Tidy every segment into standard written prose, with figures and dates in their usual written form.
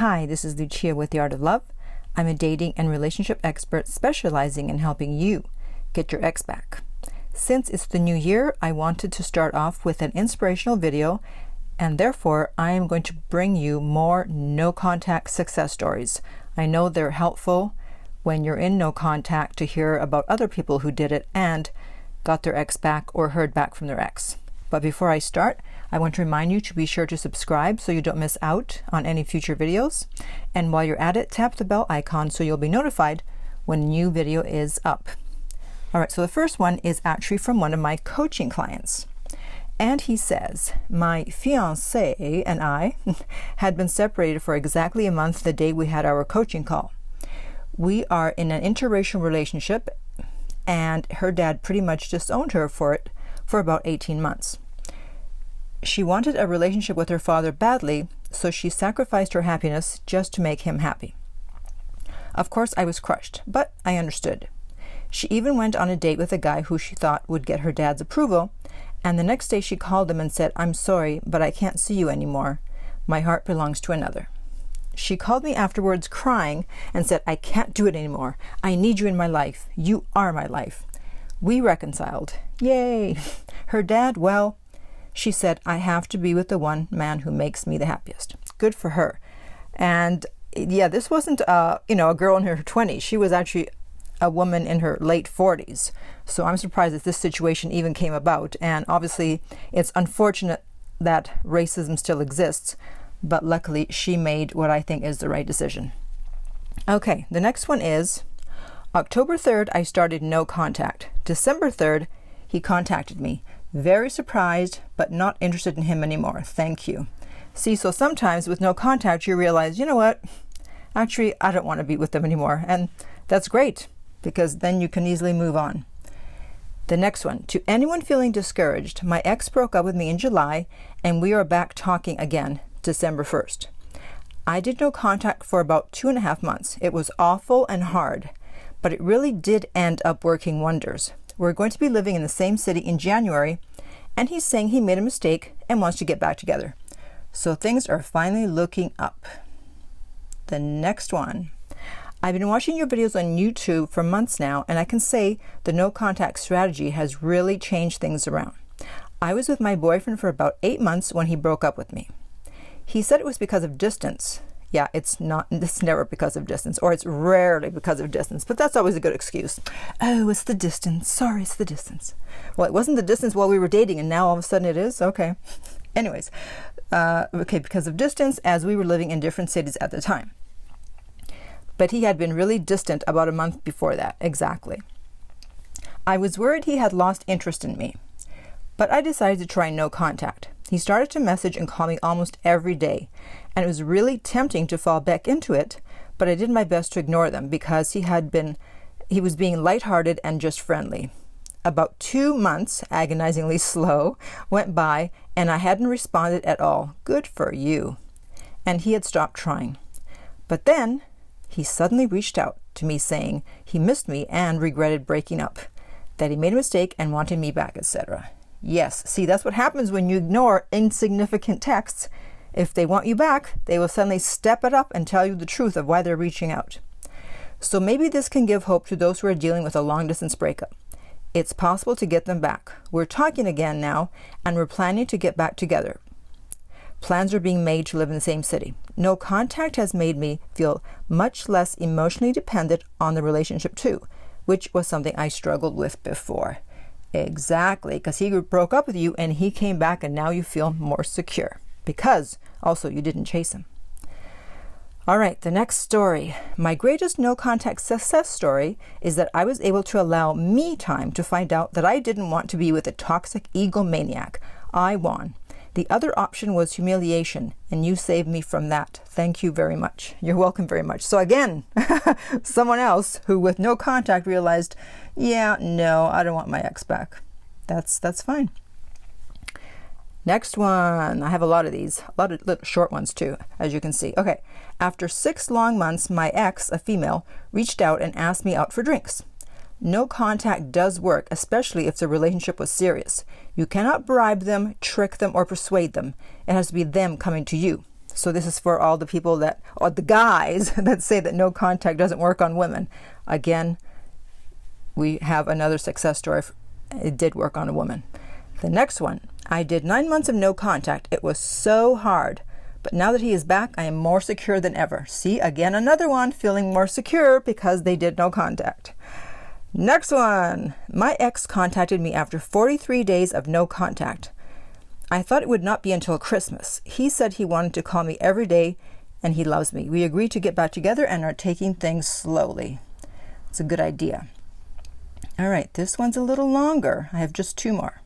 Hi, this is Lucia with The Art of Love. I'm a dating and relationship expert specializing in helping you get your ex back. Since it's the new year, I wanted to start off with an inspirational video, and therefore I am going to bring you more no-contact success stories. I know they're helpful when you're in no contact to hear about other people who did it and got their ex back or heard back from their ex. But before I start, I want to remind you to be sure to subscribe so you don't miss out on any future videos. And while you're at it, tap the bell icon so you'll be notified when a new video is up. All right, so the first one is actually from one of my coaching clients. And he says, my fiancé and I had been separated for exactly a month the day we had our coaching call. We are in an interracial relationship, and her dad pretty much disowned her for it for about 18 months. She wanted a relationship with her father badly, so she sacrificed her happiness just to make him happy. Of course, I was crushed, but I understood. She even went on a date with a guy who she thought would get her dad's approval, and the next day she called him and said, "I'm sorry, but I can't see you anymore. My heart belongs to another." She called me afterwards crying and said, "I can't do it anymore. I need you in my life. You are my life." We reconciled. Yay! Her dad, well, she said, "I have to be with the one man who makes me the happiest." Good for her. And yeah, this wasn't a girl in her 20s. She was actually a woman in her late 40s. So I'm surprised that this situation even came about. And obviously, it's unfortunate that racism still exists, but luckily she made what I think is the right decision. Okay, the next one is October 3rd, I started no contact. December 3rd, he contacted me. Very surprised, but not interested in him anymore. Thank you. See, so sometimes with no contact, you realize, you know what? Actually, I don't want to be with them anymore. And that's great, because then you can easily move on. The next one, to anyone feeling discouraged, my ex broke up with me in July, and we are back talking again, December 1st. I did no contact for about 2.5 months. It was awful and hard, but it really did end up working wonders. We're going to be living in the same city in January, and he's saying he made a mistake and wants to get back together. So things are finally looking up. The next one. I've been watching your videos on YouTube for months now, and I can say the no contact strategy has really changed things around. I was with my boyfriend for about 8 months when he broke up with me. He said it was because of distance. Yeah, it's never because of distance, or it's rarely because of distance, but that's always a good excuse. Oh, it's the distance. Sorry, it's the distance. Well, it wasn't the distance while we were dating, and now all of a sudden it is? Okay. Anyways, because of distance, as we were living in different cities at the time. But he had been really distant about a month before that, exactly. I was worried he had lost interest in me, but I decided to try no contact. He started to message and call me almost every day, and it was really tempting to fall back into it, but I did my best to ignore them because he was being lighthearted and just friendly. About 2 months, agonizingly slow, went by, and I hadn't responded at all. Good for you. And he had stopped trying. But then he suddenly reached out to me saying he missed me and regretted breaking up, that he made a mistake and wanted me back, etc. Yes, see, that's what happens when you ignore insignificant texts. If they want you back, they will suddenly step it up and tell you the truth of why they're reaching out. So maybe this can give hope to those who are dealing with a long-distance breakup. It's possible to get them back. We're talking again now, and we're planning to get back together. Plans are being made to live in the same city. No contact has made me feel much less emotionally dependent on the relationship too, which was something I struggled with before. Exactly, because he broke up with you and he came back, and now you feel more secure because also you didn't chase him. All right, the next story. My greatest no contact success story is that I was able to allow me time to find out that I didn't want to be with a toxic egomaniac. I won. The other option was humiliation, and you saved me from that. Thank you very much. You're welcome very much. So again, someone else who with no contact realized, yeah, no, I don't want my ex back. That's fine. Next one. I have a lot of these, a lot of little short ones too, as you can see. Okay. After 6 long months, my ex, a female, reached out and asked me out for drinks. No contact does work, especially if the relationship was serious. You cannot bribe them, trick them, or persuade them. It has to be them coming to you. So this is for all the people that, or the guys that say that no contact doesn't work on women. Again, we have another success story. It did work on a woman. The next one, I did 9 months of no contact. It was so hard. But now that he is back, I am more secure than ever. See, again, another one, feeling more secure because they did no contact. Next one, my ex contacted me after 43 days of no contact. I thought it would not be until Christmas. He said he wanted to call me every day and he loves me. We agreed to get back together and are taking things slowly. It's a good idea. All right, this one's a little longer. I have just 2 more.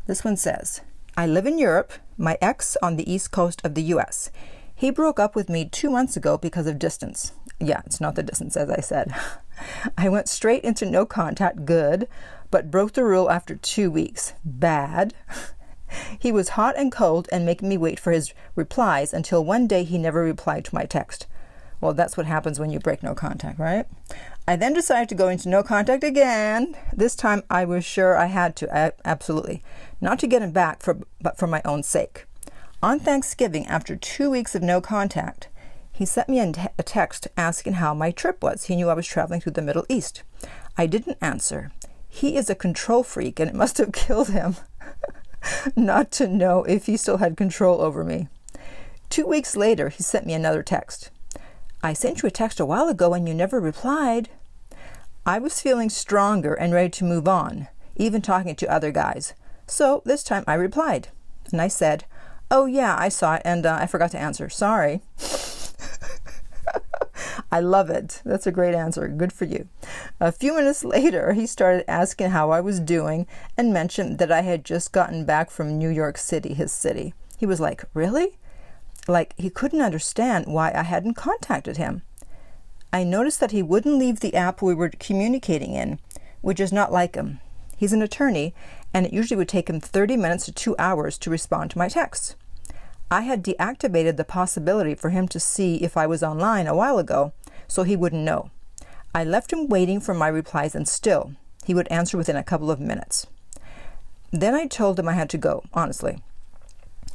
This one says, I live in Europe, my ex on the east coast of the US. He broke up with me 2 months ago because of distance. Yeah, it's not the distance, as I said. I went straight into no contact, good, but broke the rule after 2 weeks, bad. He was hot and cold and making me wait for his replies until one day he never replied to my text. Well, that's what happens when you break no contact, right? I then decided to go into no contact again. This time I was sure I had to, absolutely. Not to get him back, but for my own sake. On Thanksgiving, after 2 weeks of no contact, he sent me a text asking how my trip was. He knew I was traveling through the Middle East. I didn't answer. He is a control freak and it must have killed him not to know if he still had control over me. 2 weeks later, he sent me another text. I sent you a text a while ago and you never replied. I was feeling stronger and ready to move on, even talking to other guys. So this time I replied. And I said, oh yeah, I saw it and I forgot to answer. Sorry. I love it. That's a great answer. Good for you. A few minutes later, he started asking how I was doing and mentioned that I had just gotten back from New York City, his city. He was like, really? Like he couldn't understand why I hadn't contacted him. I noticed that he wouldn't leave the app we were communicating in, which is not like him. He's an attorney, and it usually would take him 30 minutes to 2 hours to respond to my texts. I had deactivated the possibility for him to see if I was online a while ago, so he wouldn't know. I left him waiting for my replies, and still, he would answer within a couple of minutes. Then I told him I had to go, honestly.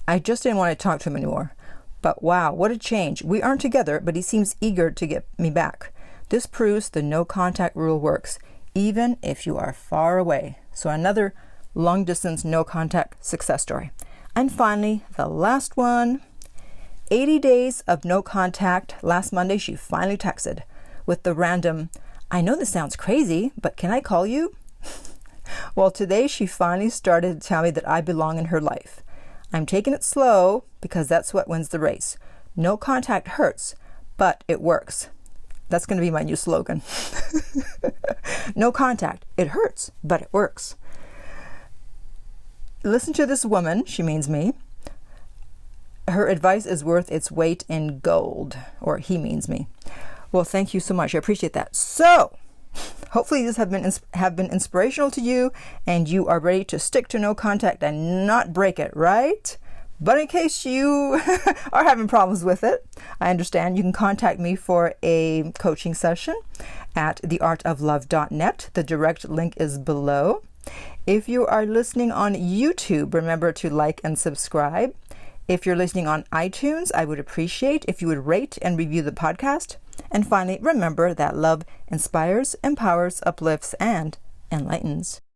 I just didn't want to talk to him anymore. But wow, what a change. We aren't together, but he seems eager to get me back. This proves the no contact rule works, even if you are far away. So another long distance no contact success story. And finally, the last one. 80 days of no contact. Last Monday, she finally texted with the random, I know this sounds crazy, but can I call you? Well, today she finally started to tell me that I belong in her life. I'm taking it slow because that's what wins the race. No contact hurts, but it works. That's going to be my new slogan. No contact. It hurts, but it works. Listen to this woman. She means me. Her advice is worth its weight in gold. Or he means me. Well, thank you so much. I appreciate that. So, hopefully these have been inspirational to you and you are ready to stick to no contact and not break it, right? But in case you are having problems with it, I understand. You can contact me for a coaching session at theartoflove.net. The direct link is below. If you are listening on YouTube, remember to like and subscribe. If you're listening on iTunes, I would appreciate if you would rate and review the podcast. And finally, remember that love inspires, empowers, uplifts, and enlightens.